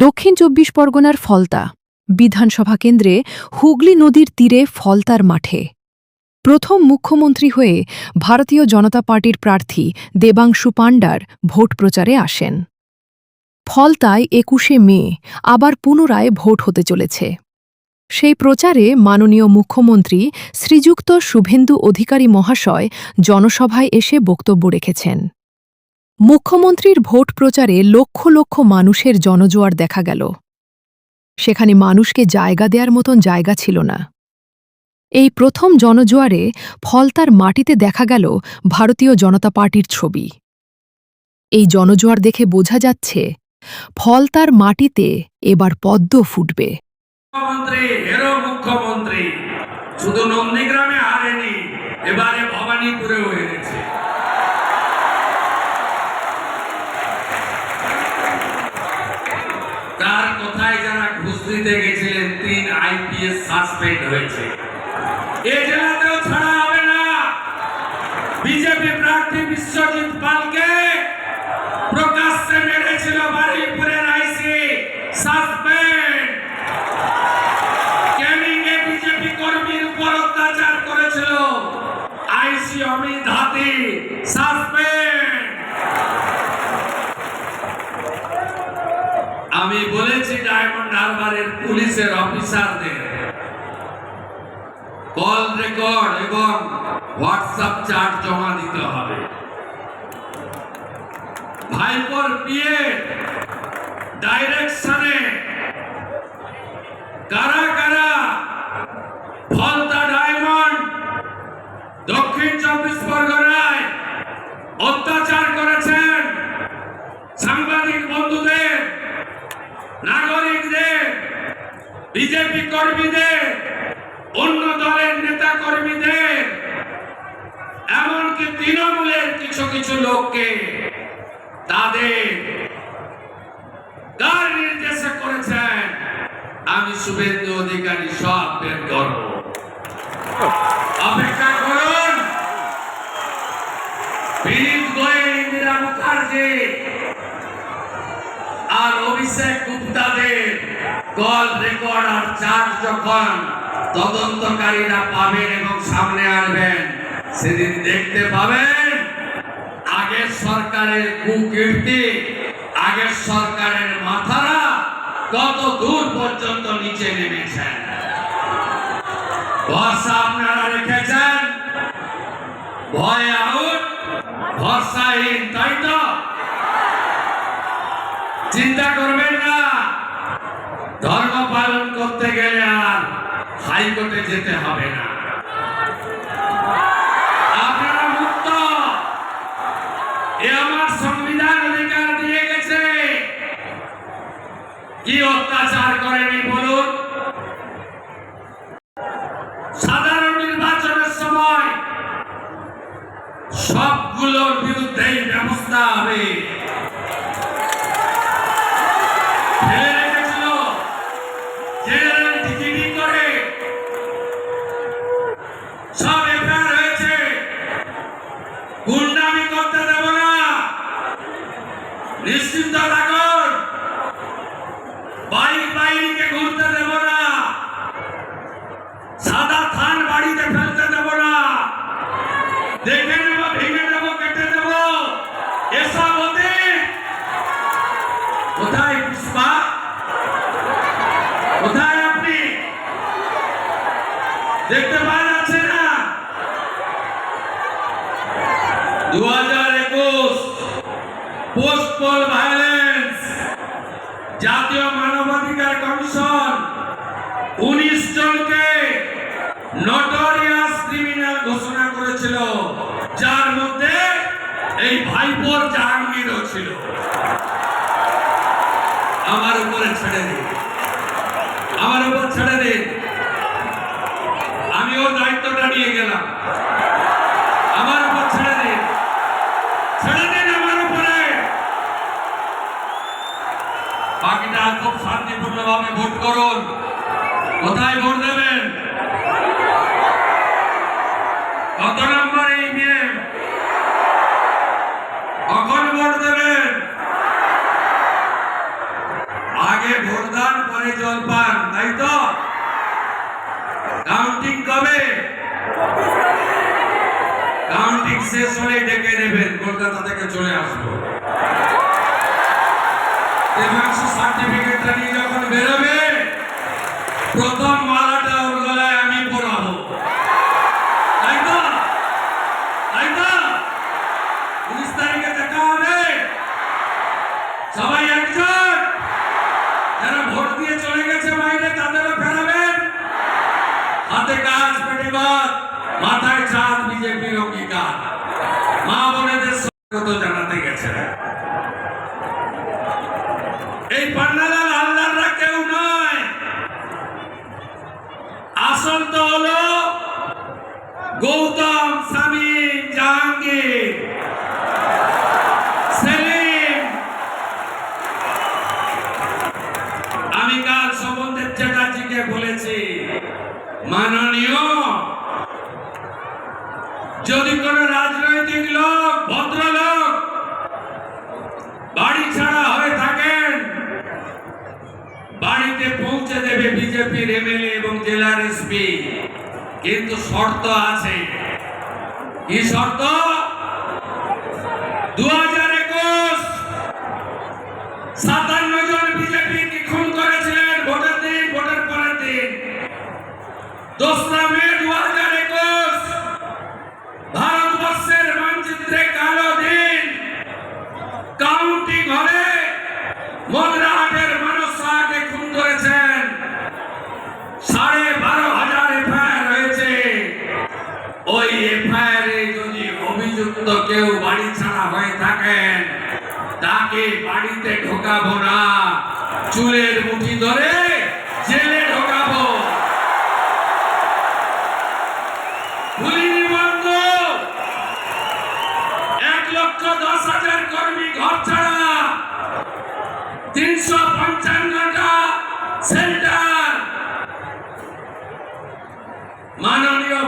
দক্ষিণ ২৪ পরগনার ফলতা বিধানসভা কেন্দ্রে হুগলি নদীর তীরে ফলতার মাঠে প্রথম মুখ্যমন্ত্রী হয়ে ভারতীয় জনতা পার্টির প্রার্থী দেবাংশু পাণ্ডার ভোট প্রচারে আসেন। ফলতায় ২১শে মে আবার পুনরায় ভোট হতে চলেছে। সেই প্রচারে মাননীয় মুখ্যমন্ত্রী শ্রীযুক্ত শুভেন্দু অধিকারী মহাশয় জনসভায় এসে বক্তব্য রেখেছেন। মুখ্যমন্ত্রীর ভোট প্রচারে লক্ষ লক্ষ মানুষের জনজোয়ার দেখা গেল। সেখানে মানুষকে জায়গা দেওয়ার মতন জায়গা ছিল না। এই প্রথম জনজোয়ারে ফলতার মাটিতে দেখা গেল ভারতীয় জনতা পার্টির ছবি। এই জনজোয়ার দেখে বোঝা যাচ্ছে ফলতার মাটিতে এবার পদ্ম ফুটবে। মুখ্যমন্ত্রী শুধু নন্দীগ্রামে হারেনি, এবারে ভবানীপুরেও হেরেছে। তার কথায় যারা ঘুষ দিতে গেছিলেন ৩ IPS সাসপেন্ড হয়েছে। এ জেলাতেও ছাড়া হবে না। বিজেপি প্রার্থী বিশ্বজিৎ পালকে প্রকাশ্যে মেরেছিল বারুইপুরের আইসি, সাসপেন্ড। ক্যানিংয়ে বিজেপি কর্মীর উপর অত্যাচার করেছিল আইসি অমিত হাতি, সাসপেন্ড। আমি বলেছি ডায়মন্ড হারবারের পুলিশের অফিসারদের কল রেকর্ড এবং হোয়াটসঅ্যাপ চ্যাট জমা দিতে হবে। ভাইপোর পিএ ডাইরেকশনে কারা কারা ফলতা ডায়মন্ড দক্ষিণ ২৪ পরগনায় অত্যাচার করেছেন সাংবাদিক বন্ধুদের, নাগরিকদের, বিজেপি কর্মীদের, অন্য দলের নেতা কর্মীদের, এমনকি তৃণমূলের কিছু কিছু লোককে তাদের কার নির্দেশে করেছেন, আমি শুভেন্দু অধিকারী সব বের করব। অপেক্ষা করুন। বিনীত গোয়েল, ইন্দিরা মুখার্জি আর অভিষেক গুপ্তাদের কল রেকর্ড আর চার্জ যখন তদন্তকারীরা পাবেন এবং সামনে আসবেন, সেদিন দেখতে পাবেন আগের সরকারের কুকীর্তি, আগের সরকারের মাথারা কত দূর পর্যন্ত নিচে নেমেছেন। ভরসা আপনারা রেখেছেন, ভয় আউট, ভরসাহীন, তাই তো? চিন্তা করবেন না, ধর্ম পালন করতে গেলে আর হাইকোর্টে যেতে হবে না। আপনারা মুক্ত। এ আমার সংবিধান অধিকার দিয়ে গেছে। কি অত্যাচার করেনি বলুন? সাধারণ নির্বাচনের সময় সবগুলোর বিরুদ্ধেই ব্যবস্থা হবে। গুন্ডামি করতে দেব না, নিশ্চিন্ত থাকুন। বাইক বাইকে ঘুরতে দেব না, সাদা থান বাড়িতে ফেলতে দেব না, দেখে নেব, ভেঙে দেব, কেটে দেব, এসব হতে। কোথায় পুষ্পা? কোথায় আপনি? দেখতে পাওয়া যাচ্ছে না? 2021 পোস্ট পোল ভায়োলেন্স, জাতীয় মানবাধিকার কমিশন 19 জনকে নটোরিয়াস ক্রিমিনাল ঘোষণা করেছিল, যার মধ্যে এই ভাইপোর জাহাঙ্গীরও ছিল। আমার উপরে ছেড়ে দিন, আমার উপর ছেড়ে দিন, আমি ওর দায়িত্বটা নিয়ে গেলাম। আমার উপর ছেড়ে দিন, ছেড়ে দিন আমার উপরে। বাকিটা খুব শান্তিপূর্ণভাবে ভোট করুন। কোথায় ভোট দেবেন? কত নম্বর ইভিএম? কখন ভোট দেবেন? আগে আগে ভোটদান পরে জলপান, তাই তো? কাউন্টিং কবে? কাউন্টিং শেষ হলে ডেকে নেবেন, কলকাতা থেকে চলে আসবো। দেবাংশু সার্টিফিকেটটা নিয়ে যখন বেরোবে, প্রথম মালাটা ওর গলায় আমি পরাবো, তাই তো? তাই তো? 19 তারিখে দেখা হবে। সবাই একজন। যারা ভোট দিয়ে চলে গেছে বাইরে, তাদেরও ফেরাবেন। হাতে কাজ, পেটে ভাত, মাথায় চাঁদ, বিজেপির অঙ্গীকার। মা বোনেদের স্বাগত জানাতে গেছে। এই পান্নালাল হালদাররা কেউ নয়, আসল তো হলো গৌতম, শামীম, জাহাঙ্গীর, সেলিম। আমি কাল শোভনদেব চ্যাটার্জিকে বলেছি, মাননীয়, যদি কোন রাজনৈতিক লোক, ভদ্রলোক বাড়ি ছাড়া হয়ে থাকেন, বাড়িতে পৌঁছে দেবে বিজেপির এমএলএ এবং জেলার এসপি, কিন্তু শর্ত আছে। কি শর্ত? 2021 57 জন বিজেপি খুন করেছিলেন ভোটের দিন, ভোটের পরের দিন। 2রা মে 2021 ভারতবর্ষের মানচিত্রে কালো দিন। কাউন্টিং হলে মগরাহাটের মানুষ শাহকে খুন করেছেন। 12,500 এফআইআর হয়েছে। ওই এফআইআর যদি অভিযুক্ত কেউ বাড়ি ছাড়া হয়ে থাকেন, তাকে বাড়িতে ঢোকাবো না, চুলের মুঠি ধরে জেলে ঢোকাবো। ভুলিনি বন্ধু, 1,10,000 কর্মী ঘর ছাড়া, 355টা সেন্টার। মাননীয়